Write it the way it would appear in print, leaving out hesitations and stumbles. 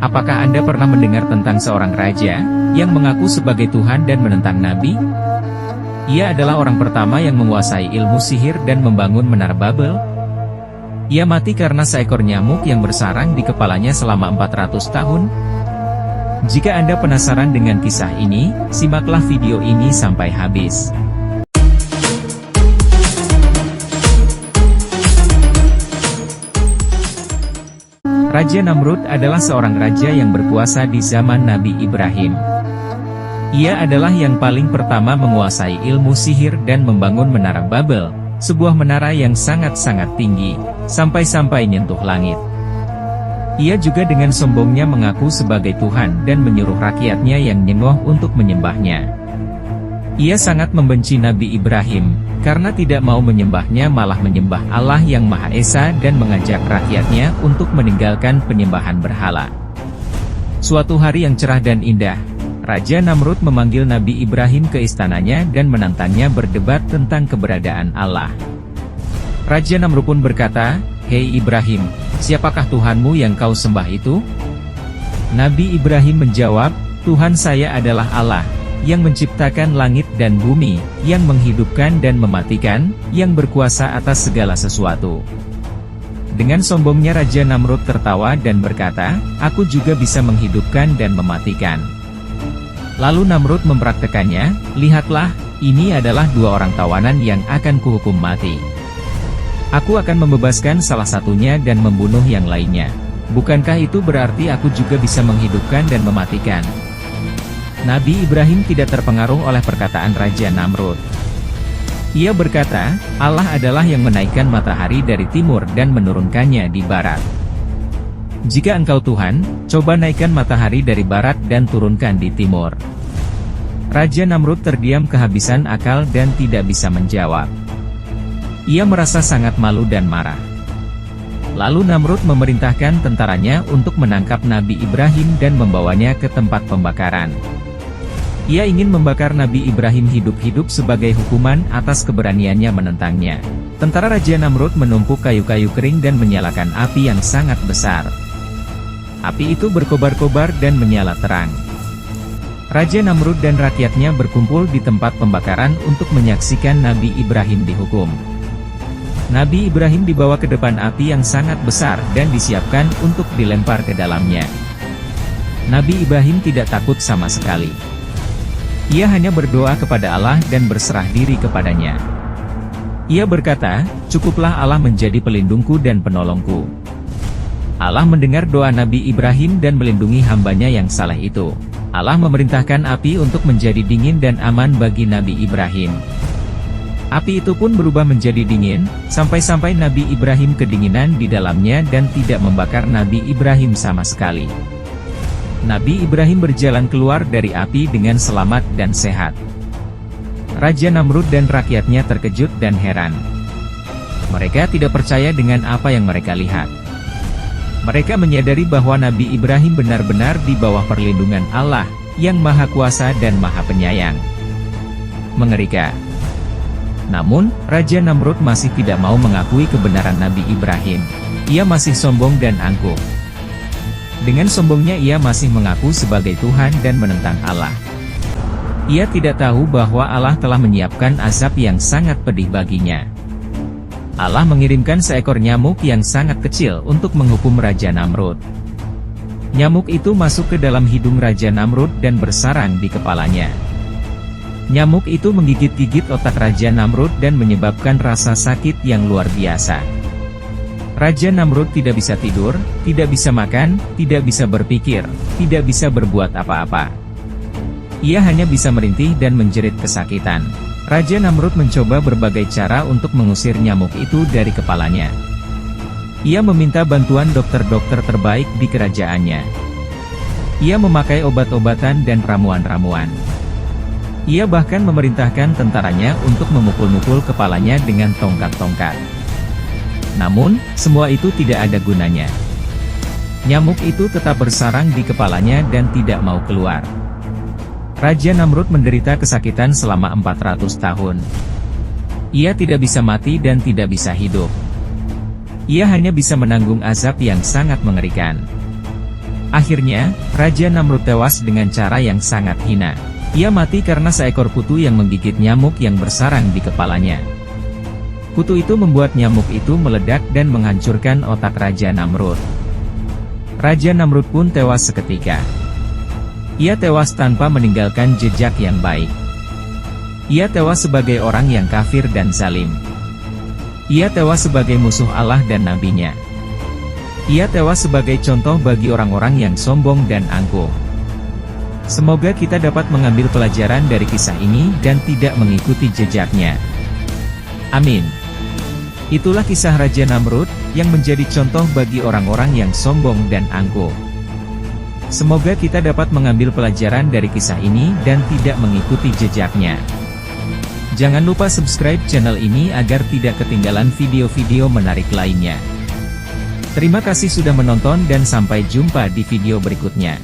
Apakah Anda pernah mendengar tentang seorang raja yang mengaku sebagai Tuhan dan menentang Nabi? Ia adalah orang pertama yang menguasai ilmu sihir dan membangun menara Babel. Ia mati karena seekor nyamuk yang bersarang di kepalanya selama 400 tahun. Jika Anda penasaran dengan kisah ini, simaklah video ini sampai habis. Raja Namrud adalah seorang raja yang berkuasa di zaman Nabi Ibrahim. Ia adalah yang paling pertama menguasai ilmu sihir dan membangun menara Babel, sebuah menara yang sangat-sangat tinggi, sampai-sampai nyentuh langit. Ia juga dengan sombongnya mengaku sebagai Tuhan dan menyuruh rakyatnya yang nyenggoh untuk menyembahnya. Ia sangat membenci Nabi Ibrahim, karena tidak mau menyembahnya malah menyembah Allah yang Maha Esa dan mengajak rakyatnya untuk meninggalkan penyembahan berhala. Suatu hari yang cerah dan indah, Raja Namrud memanggil Nabi Ibrahim ke istananya dan menantangnya berdebat tentang keberadaan Allah. Raja Namrud pun berkata, "Hei Ibrahim, siapakah Tuhanmu yang kau sembah itu?" Nabi Ibrahim menjawab, "Tuhan saya adalah Allah, yang menciptakan langit dan bumi, yang menghidupkan dan mematikan, yang berkuasa atas segala sesuatu." Dengan sombongnya Raja Namrud tertawa dan berkata, "Aku juga bisa menghidupkan dan mematikan." Lalu Namrud mempraktekannya, "Lihatlah, ini adalah dua orang tawanan yang akan kuhukum mati. Aku akan membebaskan salah satunya dan membunuh yang lainnya. Bukankah itu berarti aku juga bisa menghidupkan dan mematikan?" Nabi Ibrahim tidak terpengaruh oleh perkataan Raja Namrud. Ia berkata, "Allah adalah yang menaikkan matahari dari timur dan menurunkannya di barat. Jika engkau Tuhan, coba naikkan matahari dari barat dan turunkan di timur." Raja Namrud terdiam kehabisan akal dan tidak bisa menjawab. Ia merasa sangat malu dan marah. Lalu Namrud memerintahkan tentaranya untuk menangkap Nabi Ibrahim dan membawanya ke tempat pembakaran. Ia ingin membakar Nabi Ibrahim hidup-hidup sebagai hukuman atas keberaniannya menentangnya. Tentara Raja Namrud menumpuk kayu-kayu kering dan menyalakan api yang sangat besar. Api itu berkobar-kobar dan menyala terang. Raja Namrud dan rakyatnya berkumpul di tempat pembakaran untuk menyaksikan Nabi Ibrahim dihukum. Nabi Ibrahim dibawa ke depan api yang sangat besar dan disiapkan untuk dilempar ke dalamnya. Nabi Ibrahim tidak takut sama sekali. Ia hanya berdoa kepada Allah dan berserah diri kepadanya. Ia berkata, "Cukuplah Allah menjadi pelindungku dan penolongku." Allah mendengar doa Nabi Ibrahim dan melindungi hambanya yang saleh itu. Allah memerintahkan api untuk menjadi dingin dan aman bagi Nabi Ibrahim. Api itu pun berubah menjadi dingin, sampai-sampai Nabi Ibrahim kedinginan di dalamnya dan tidak membakar Nabi Ibrahim sama sekali. Nabi Ibrahim berjalan keluar dari api dengan selamat dan sehat. Raja Namrud dan rakyatnya terkejut dan heran. Mereka tidak percaya dengan apa yang mereka lihat. Mereka menyadari bahwa Nabi Ibrahim benar-benar di bawah perlindungan Allah, yang Maha Kuasa dan Maha Penyayang. Mengerikan. Namun, Raja Namrud masih tidak mau mengakui kebenaran Nabi Ibrahim. Ia masih sombong dan angkuh. Dengan sombongnya ia masih mengaku sebagai Tuhan dan menentang Allah. Ia tidak tahu bahwa Allah telah menyiapkan azab yang sangat pedih baginya. Allah mengirimkan seekor nyamuk yang sangat kecil untuk menghukum Raja Namrud. Nyamuk itu masuk ke dalam hidung Raja Namrud dan bersarang di kepalanya. Nyamuk itu menggigit-gigit otak Raja Namrud dan menyebabkan rasa sakit yang luar biasa. Raja Namrud tidak bisa tidur, tidak bisa makan, tidak bisa berpikir, tidak bisa berbuat apa-apa. Ia hanya bisa merintih dan menjerit kesakitan. Raja Namrud mencoba berbagai cara untuk mengusir nyamuk itu dari kepalanya. Ia meminta bantuan dokter-dokter terbaik di kerajaannya. Ia memakai obat-obatan dan ramuan-ramuan. Ia bahkan memerintahkan tentaranya untuk memukul-mukul kepalanya dengan tongkat-tongkat. Namun, semua itu tidak ada gunanya. Nyamuk itu tetap bersarang di kepalanya dan tidak mau keluar. Raja Namrud menderita kesakitan selama 400 tahun. Ia tidak bisa mati dan tidak bisa hidup. Ia hanya bisa menanggung azab yang sangat mengerikan. Akhirnya, Raja Namrud tewas dengan cara yang sangat hina. Ia mati karena seekor kutu yang menggigit nyamuk yang bersarang di kepalanya. Kutu itu membuat nyamuk itu meledak dan menghancurkan otak Raja Namrud. Raja Namrud pun tewas seketika. Ia tewas tanpa meninggalkan jejak yang baik. Ia tewas sebagai orang yang kafir dan zalim. Ia tewas sebagai musuh Allah dan nabinya. Ia tewas sebagai contoh bagi orang-orang yang sombong dan angkuh. Semoga kita dapat mengambil pelajaran dari kisah ini dan tidak mengikuti jejaknya. Amin. Itulah kisah Raja Namrud, yang menjadi contoh bagi orang-orang yang sombong dan angkuh. Semoga kita dapat mengambil pelajaran dari kisah ini dan tidak mengikuti jejaknya. Jangan lupa subscribe channel ini agar tidak ketinggalan video-video menarik lainnya. Terima kasih sudah menonton dan sampai jumpa di video berikutnya.